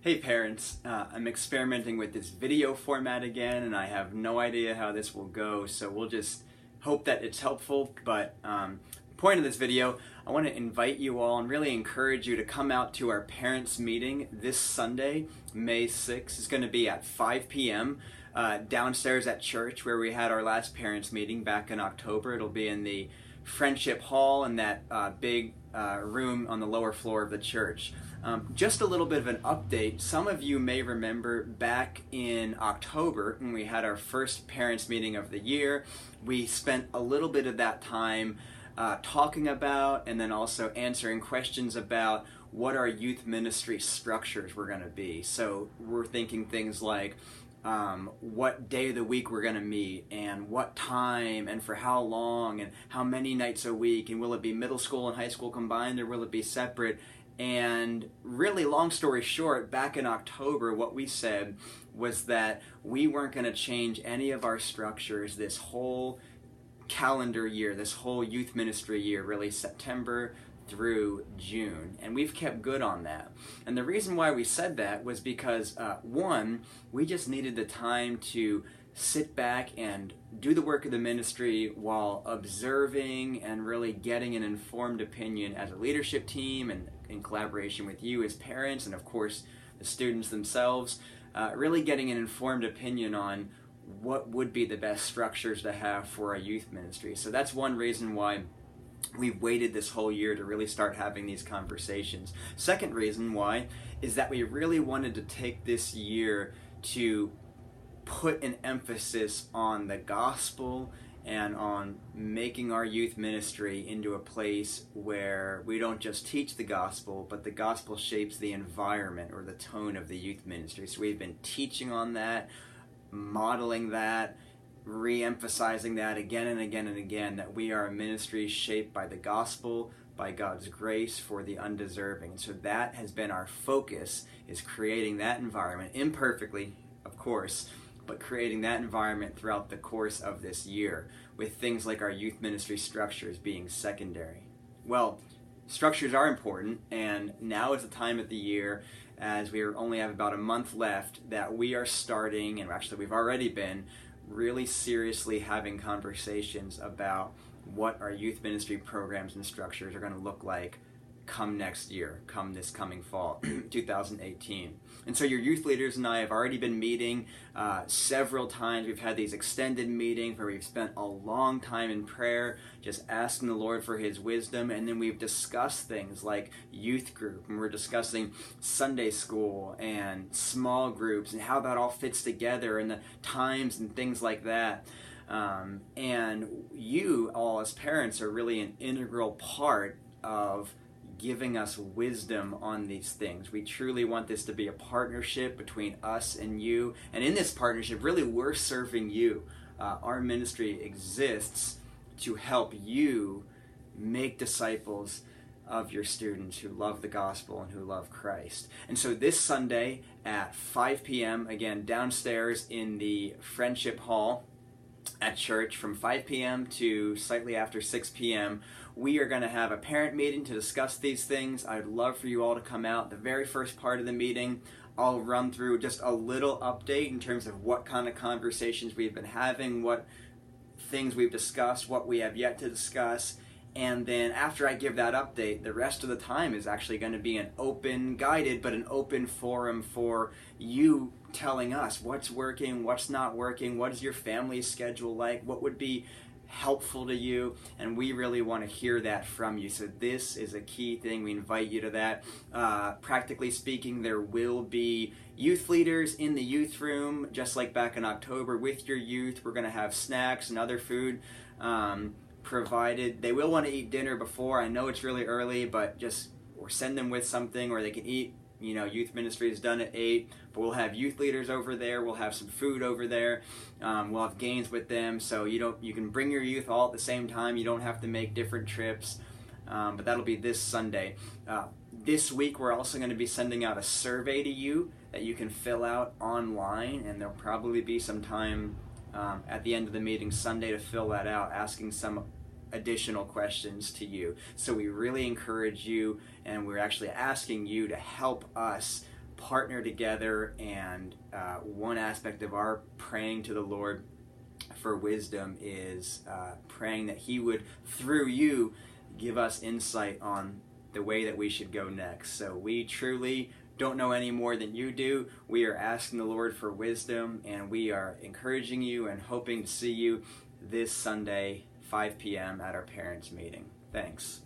Hey parents, I'm experimenting with this video format again and I have no idea how this will go, so we'll just hope that it's helpful. But point of this video, I want to invite you all and really encourage you to come out to our parents meeting this Sunday, May 6th. It's going to be at 5 p.m. Downstairs at church where we had our last parents meeting back in October. It'll be in the Friendship Hall in that big room on the lower floor of the church. Just a little bit of an update. Some of you may remember back in October when we had our first parents meeting of the year, we spent a little bit of that time talking about and then also answering questions about what our youth ministry structures were going to be. So we're thinking things like what day of the week we're going to meet and what time and for how long and how many nights a week, and will it be middle school and high school combined or will it be separate? And really, long story short, back in October, what we said was that we weren't going to change any of our structures this whole calendar year, this whole youth ministry year, really September through June. And we've kept good on that. And the reason why we said that was because, one, we just needed the time to sit back and do the work of the ministry while observing and really getting an informed opinion as a leadership team and in collaboration with you as parents and of course the students themselves, really getting an informed opinion on what would be the best structures to have for our youth ministry. So that's one reason why we've waited this whole year to really start having these conversations. Second reason why is that we really wanted to take this year to put an emphasis on the gospel and on making our youth ministry into a place where we don't just teach the gospel, but the gospel shapes the environment or the tone of the youth ministry. So we've been teaching on that, modeling that, re-emphasizing that again and again and again, that we are a ministry shaped by the gospel, by God's grace for the undeserving. And so that has been our focus, is creating that environment, imperfectly, of course, but creating that environment throughout the course of this year, with things like our youth ministry structures being secondary. Well, structures are important, and now is the time of the year, as we only have about a month left, that we are starting, and actually we've already been, really seriously having conversations about what our youth ministry programs and structures are going to look like come next year, come this coming fall, 2018. And so your youth leaders and I have already been meeting several times. We've had these extended meetings where we've spent a long time in prayer, just asking the Lord for His wisdom, and then we've discussed things like youth group, and we're discussing Sunday school and small groups and how that all fits together and the times and things like that. And you all as parents are really an integral part of giving us wisdom on these things. We truly want this to be a partnership between us and you. And in this partnership, really, we're serving you. Our ministry exists to help you make disciples of your students who love the gospel and who love Christ. And so this Sunday at 5 p.m., again, downstairs in the Friendship Hall at church from 5 p.m. to slightly after 6 p.m., we are going to have a parent meeting to discuss these things. I'd love for you all to come out. The very first part of the meeting, I'll run through just a little update in terms of what kind of conversations we've been having, what things we've discussed, what we have yet to discuss. And then after I give that update, the rest of the time is actually going to be an open, guided, but an open forum for you telling us what's working, what's not working, what is your family's schedule like, what would be helpful to you, and we really want to hear that from you. So this is a key thing. We invite you to that. Practically speaking, there will be youth leaders in the youth room, just like back in October with your youth. We're going to have snacks and other food provided. They will want to eat dinner before. I know it's really early, but or send them with something, or they can eat. You know, youth ministry is done at 8, but we'll have youth leaders over there. We'll have some food over there. We'll have games with them, so you can bring your youth all at the same time. You don't have to make different trips, but that'll be this Sunday. This week, we're also going to be sending out a survey to you that you can fill out online, and there'll probably be some time at the end of the meeting Sunday to fill that out, asking some additional questions to you. So we really encourage you, and we're actually asking you to help us partner together, and one aspect of our praying to the Lord for wisdom is praying that He would, through you, give us insight on the way that we should go next. So we truly don't know any more than you do. We are asking the Lord for wisdom, and we are encouraging you and hoping to see you this Sunday, 5 p.m. at our parents' meeting. Thanks.